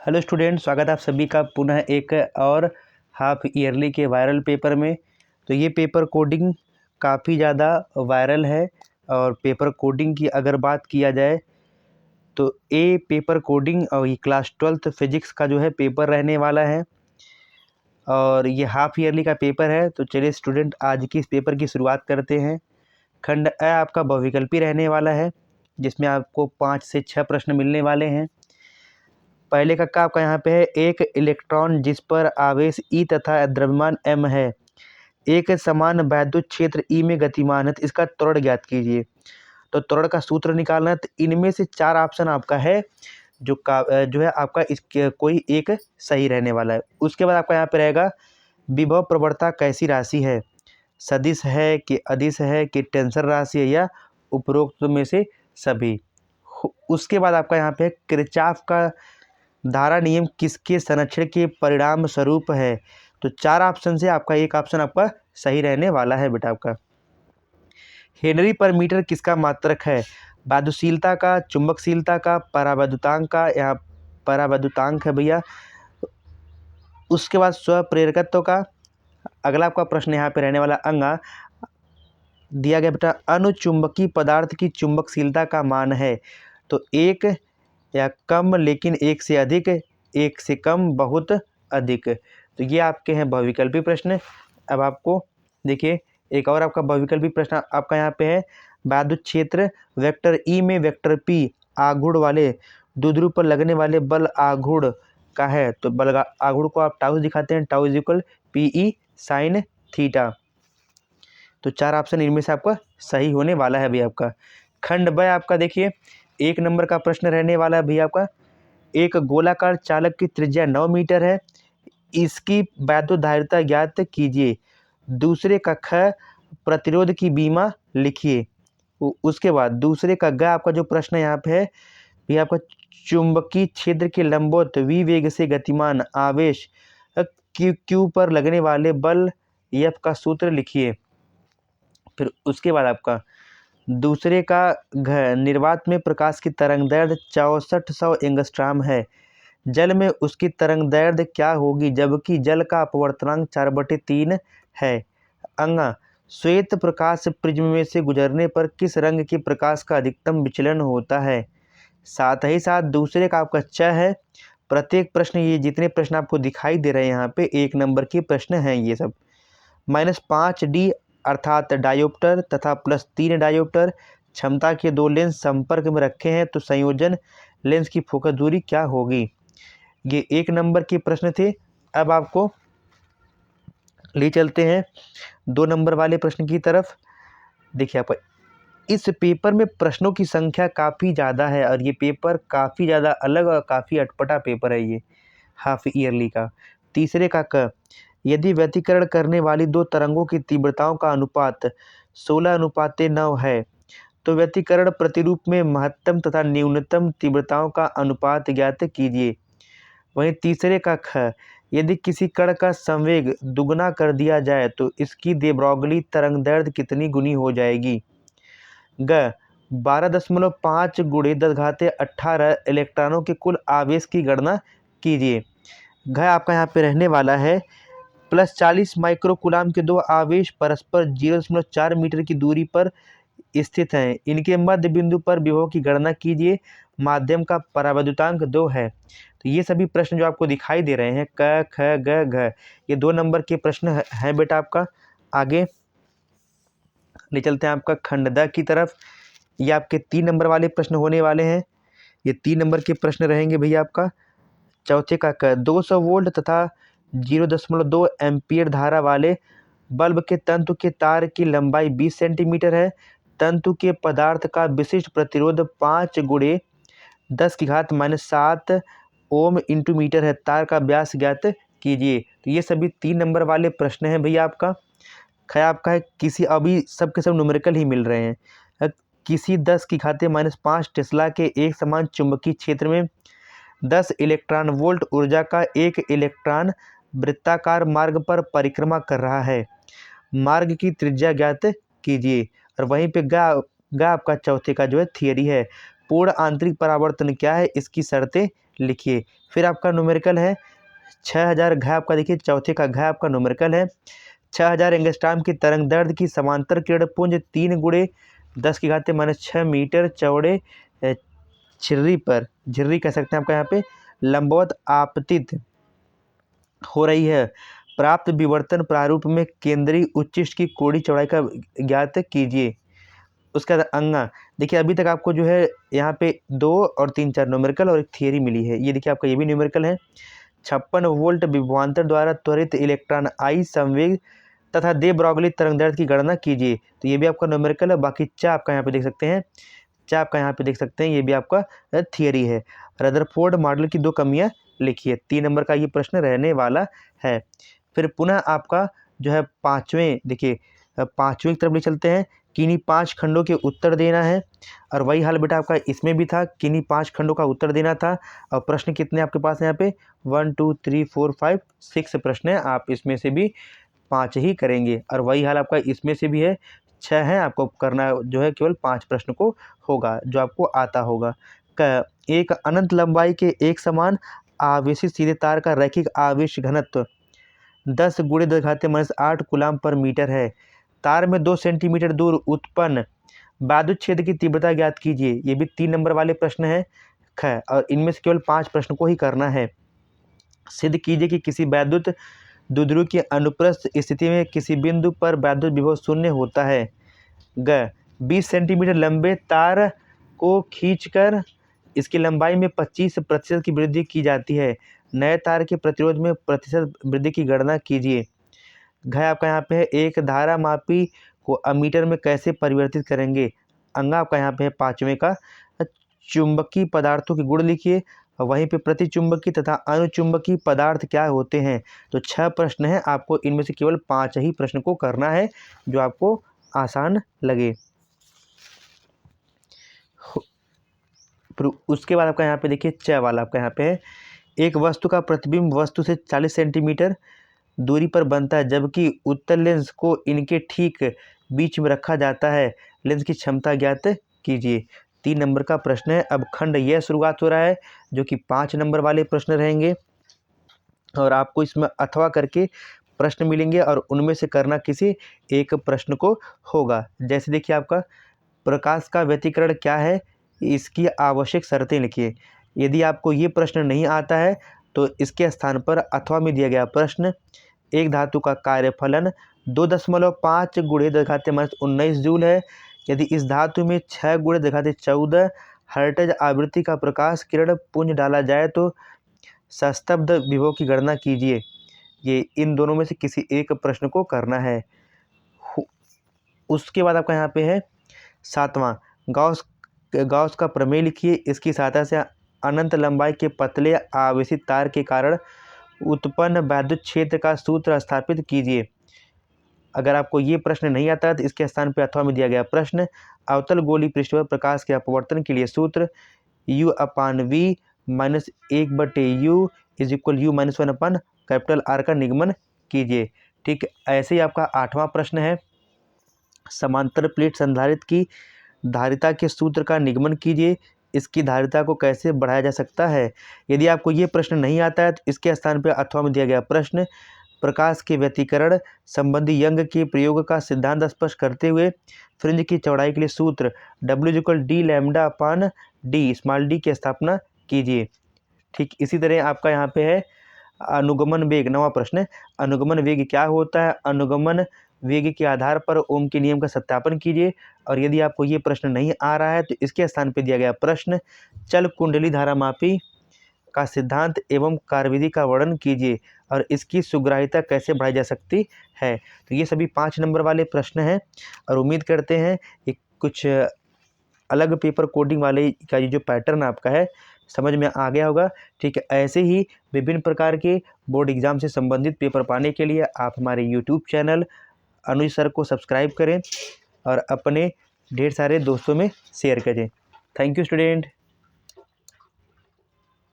Hello student, स्वागत है आप सभी का पुनः एक और हाफ ईयरली के वायरल पेपर में। तो ये पेपर कोडिंग काफ़ी ज़्यादा वायरल है। और पेपर कोडिंग की अगर बात किया जाए तो ये पेपर कोडिंग और ये क्लास 12th फिजिक्स का जो है पेपर रहने वाला है और ये हाफ ईयरली का पेपर है। तो चलिए स्टूडेंट, आज की इस पेपर की शुरुआत करते हैं। खंड अ आपका बहुविकल्पी रहने वाला है, जिसमें आपको 5 से 6 प्रश्न मिलने वाले हैं। पहले का आपका यहाँ पे है, एक इलेक्ट्रॉन जिस पर आवेश E तथा द्रव्यमान m है, एक समान वैद्युत क्षेत्र E में गतिमान है, तो इसका त्वरण ज्ञात कीजिए। तो त्वरण का सूत्र निकालना है। तो इनमें से 4 ऑप्शन आपका है जो है आपका इसके कोई एक सही रहने वाला है। उसके बाद आपका यहाँ पे रहेगा, विभव प्रवणता कैसी राशि है, सदिश है कि अदिश है कि टेंसर राशि है या उपरोक्त में से सभी। उसके बाद आपका यहाँ पे किरचॉफ का धारा नियम किसके संरक्षण के परिणाम स्वरूप है। तो 4 ऑप्शन से आपका एक ऑप्शन आपका सही रहने वाला है बेटा आपका। हेनरी पर मीटर किसका मात्रक है, वायुशीलता का, चुंबकशीलता का, परावैद्युतांक का, यहाँ परावैद्युतांक है भैया। उसके बाद स्वप्रेरकत्व का। अगला आपका प्रश्न यहाँ पे रहने वाला अंगा दिया गया बेटा, अनुचुंबकीय पदार्थ की चुंबकशीलता का मान है। तो 1 या कम लेकिन 1 से अधिक, 1 से कम बहुत अधिक। तो ये आपके हैं बहुविकल्पी प्रश्न। अब आपको देखिए एक और आपका बहुविकल्पी प्रश्न आपका यहाँ पे है, विद्युत क्षेत्र वेक्टर ई में वेक्टर पी आघूर्ण वाले द्विध्रुव पर लगने वाले बल आघूर्ण का है। तो बल आघूर्ण को आप टाउ दिखाते हैं, tau is equal P E sine theta. तो 4 ऑप्शन इनमें से आपका सही होने वाला है भैया आपका। खंड ब आपका देखिए 1 नंबर का प्रश्न रहने वाला है भैया आपका, एक गोलाकार चालक की त्रिज्या 9 मीटर है, इसकी वैद्युतधारिता ज्ञात कीजिए। दूसरे का ख प्रतिरोध की बीमा लिखिए। उसके बाद दूसरे का ग आपका जो प्रश्न यहाँ पे है ये आपका, चुंबकीय क्षेत्र के लंबवत v वेग से गतिमान आवेश क्यू पर लगने वाले बल F का सूत्र लिखिए। फिर उसके बाद आपका दूसरे का घ निर्वात में प्रकाश की तरंग दैर्ध्य 6400 एंगस्ट्राम है, जल में उसकी तरंग दैर्ध्य क्या होगी जबकि जल का अपवर्तनांक 4/3 है। अंगा श्वेत प्रकाश प्रिज्म में से गुजरने पर किस रंग के प्रकाश का अधिकतम विचलन होता है। साथ ही साथ दूसरे का आपका च है। प्रत्येक प्रश्न, ये जितने प्रश्न आपको दिखाई दे रहे हैं यहाँ पे 1 नंबर के प्रश्न हैं ये सब। -5D अर्थात डायोप्टर तथा +3 डायोप्टर क्षमता के 2 लेंस संपर्क में रखे हैं तो संयोजन लेंस की फोकस दूरी क्या होगी। ये 1 नंबर के प्रश्न थे। अब आपको ले चलते हैं 2 नंबर वाले प्रश्न की तरफ। देखिए आपका इस पेपर में प्रश्नों की संख्या काफ़ी ज़्यादा है और ये पेपर काफ़ी ज़्यादा अलग और काफ़ी अटपटा पेपर है ये हाफ ईयरली का। तीसरे का क, यदि व्यतिकरण करने वाली 2 तरंगों की तीव्रताओं का अनुपात 16:9 है तो व्यतिकरण प्रतिरूप में महत्तम तथा न्यूनतम तीव्रताओं का अनुपात ज्ञात कीजिए। वहीं तीसरे का ख, यदि किसी कण का संवेग दुगना कर दिया जाए तो इसकी दे ब्रॉगली तरंग दैर्ध्य कितनी गुनी हो जाएगी। ग 12.5 × 1018 इलेक्ट्रॉनों के कुल आवेश की गणना कीजिए। घ आपका यहाँ पे रहने वाला है, +40 माइक्रोकुलाम के 2 आवेश परस्पर 0.4 मीटर की दूरी पर स्थित हैं, इनके मध्य बिंदु पर विभव की गणना कीजिए। माध्यम का परावैद्युतांक 2 है। तो ये सभी प्रश्न जो आपको दिखाई दे रहे हैं क ख ग घ, ये 2 नंबर के प्रश्न हैं बेटा आपका। आगे ले चलते हैं आपका खंड द की तरफ। ये आपके 3 नंबर वाले प्रश्न होने वाले हैं। ये 3 नंबर के प्रश्न रहेंगे भैया आपका। चौथे का क, 200 वोल्ट तथा 0.2 एम्पियर धारा वाले बल्ब के तंतु के तार की लंबाई 20 सेंटीमीटर है, तंतु के पदार्थ का विशिष्ट प्रतिरोध 5 × 10⁻⁷ ओम इंटू मीटर है, तार का व्यास ज्ञात कीजिए। तो ये सभी 3 नंबर वाले प्रश्न हैं भैया आपका। खैर आपका है किसी, अभी सब के सब न्यूमेरिकल ही मिल रहे हैं। किसी 10⁻⁵ टेस्ला के एक समान चुंबकीय क्षेत्र में 10 इलेक्ट्रॉन वोल्ट ऊर्जा का एक इलेक्ट्रॉन वृत्ताकार मार्ग पर परिक्रमा कर रहा है, मार्ग की त्रिज्या ज्ञात कीजिए। और वहीं पे गा आपका चौथे का जो है थियरी है, पूर्ण आंतरिक परावर्तन क्या है, इसकी शर्तें लिखिए। फिर आपका न्यूमेरिकल है 6000 घ आपका देखिए चौथे का घ आपका न्यूमेरिकल है 6000 एंगस्ट्रॉम की तरंग दैर्ध्य की समांतर किरण पुंज 3 × 10⁻⁻6 मीटर चौड़े झिर्री पर, झिर्री कह सकते हैं आपका यहाँ पे, लंबवत आपतित हो रही है। प्राप्त विवर्तन प्रारूप में केंद्रीय उच्चिष्ट की कोणीय चौड़ाई का ज्ञात कीजिए। उसका अंगा देखिए, अभी तक आपको जो है यहाँ पे 2 और 3 4 न्यूमेरिकल और एक थियरी मिली है। ये देखिए आपका ये भी न्यूमेरिकल है 56 वोल्ट विभवांतर द्वारा त्वरित इलेक्ट्रॉन आई संवेग तथा दे ब्रॉगली तरंगदैर्ध्य की गणना कीजिए। तो ये भी आपका न्यूमेरिकल है। बाकी चा आपका यहाँ पे देख सकते हैं, चा आपका यहाँ पे देख सकते हैं, ये भी आपका थियरी है। रदरफोर्ड मॉडल की 2 कमियां लिखिए। 3 नंबर का ये प्रश्न रहने वाला है। फिर पुनः आपका जो है पाँचवें, देखिए पाँचवें की तरफ ले चलते हैं। किन्हीं 5 खंडों के उत्तर देना है, और वही हाल बेटा आपका इसमें भी था, किन्हीं 5 खंडों का उत्तर देना था। और प्रश्न कितने आपके पास है यहाँ पे 1 2 3 4 5 6 प्रश्न है। आप इसमें से भी 5 ही करेंगे, और वही हाल आपका इसमें से भी है 6 है। आपको करना जो है केवल 5 प्रश्न को होगा जो आपको आता होगा। एक अनंत लंबाई के एक समान आवेशित सीधे तार का रैखिक आवेश घनत्व 10 × 10⁻8 कूलम पर मीटर है। तार में 2 सेंटीमीटर दूर उत्पन्न विद्युत क्षेत्र की तीव्रता ज्ञात कीजिए। ये भी 3 नंबर वाले प्रश्न है ख, और इनमें से केवल 5 प्रश्न को ही करना है। सिद्ध कीजिए कि किसी वैद्युत द्विध्रुव की अनुप्रस्थ स्थिति में किसी बिंदु पर वैद्युत विभव शून्य होता है। ग 20 सेंटीमीटर लंबे तार को खींचकर इसकी लंबाई में 25% की वृद्धि की जाती है। नए तार के प्रतिरोध में प्रतिशत वृद्धि की गणना कीजिए। घ आपका यहाँ पे है एक धारा मापी को अमीटर में कैसे परिवर्तित करेंगे। अंगा आपका यहाँ पे है 5वें का चुंबकीय पदार्थों के गुण लिखिए, और वहीं पे प्रतिचुंबकीय तथा अनुचुंबकीय पदार्थ क्या होते हैं। तो 6 प्रश्न हैं, आपको इनमें से केवल 5 ही प्रश्न को करना है जो आपको आसान लगे। उसके बाद आपका यहाँ पे देखिए च वाला आपका यहाँ पे है एक वस्तु का प्रतिबिंब वस्तु से 40 सेंटीमीटर दूरी पर बनता है, जबकि उत्तल लेंस को इनके ठीक बीच में रखा जाता है। लेंस की क्षमता ज्ञात कीजिए। 3 नंबर का प्रश्न है। अब खंड यह शुरुआत हो रहा है जो कि 5 नंबर वाले प्रश्न रहेंगे, और आपको इसमें अथवा करके प्रश्न मिलेंगे और उनमें से करना किसी एक प्रश्न को होगा। जैसे देखिए आपका प्रकाश का व्यतिकरण क्या है, इसकी आवश्यक शर्तें लिखिए। यदि आपको ये प्रश्न नहीं आता है तो इसके स्थान पर अथवा में दिया गया प्रश्न एक धातु का कार्यफलन 2.5 × 10⁻19 जूल है। यदि इस धातु में 6 × 1014 हर्ट्ज आवृत्ति का प्रकाश किरण पुंज डाला जाए तो संस्तब्ध विभव की गणना कीजिए। ये इन दोनों में से किसी एक प्रश्न को करना है। उसके बाद आपका यहाँ पे है 7वां गॉस का प्रमेय लिखिए। इसकी सहायता से अनंत लंबाई के पतले आवेशित तार के कारण उत्पन्न वैद्युत क्षेत्र का सूत्र स्थापित कीजिए। अगर आपको ये प्रश्न नहीं आता है तो इसके स्थान पर अथवा में दिया गया प्रश्न अवतल गोली पृष्ठ पर प्रकाश के अपवर्तन के लिए सूत्र U/V -1/U = U-1/R का निगमन कीजिए। ठीक, ऐसे ही आपका 8वां प्रश्न है समांतर प्लेट संधारित्र की धारिता के सूत्र का निगमन कीजिए। इसकी धारिता को कैसे बढ़ाया जा सकता है। यदि आपको ये प्रश्न नहीं आता है तो इसके स्थान पर अथवा में दिया गया प्रश्न प्रकाश के व्यतिकरण संबंधी यंग के प्रयोग का सिद्धांत स्पष्ट करते हुए फ्रिंज की चौड़ाई के लिए सूत्र W = d λ/d की स्थापना कीजिए। ठीक, इसी तरह आपका यहाँ पे है अनुगमन वेग। 9वां प्रश्न अनुगमन वेग क्या होता है। अनुगमन वेग के आधार पर ओम के नियम का सत्यापन कीजिए। और यदि आपको ये प्रश्न नहीं आ रहा है तो इसके स्थान पर दिया गया प्रश्न चल कुंडली धारा मापी का सिद्धांत एवं कार्यविधि का वर्णन कीजिए और इसकी सुग्राह्यता कैसे बढ़ाई जा सकती है। तो ये सभी 5 नंबर वाले प्रश्न हैं, और उम्मीद करते हैं कि कुछ अलग पेपर कोडिंग वाले का ये जो पैटर्न आपका है समझ में आ गया होगा। ठीक है, ऐसे ही विभिन्न प्रकार के बोर्ड एग्जाम से संबंधित पेपर पाने के लिए आप हमारे यूट्यूब चैनल अनुज सर को सब्सक्राइब करें और अपने ढेर सारे दोस्तों में शेयर करें। Thank you student.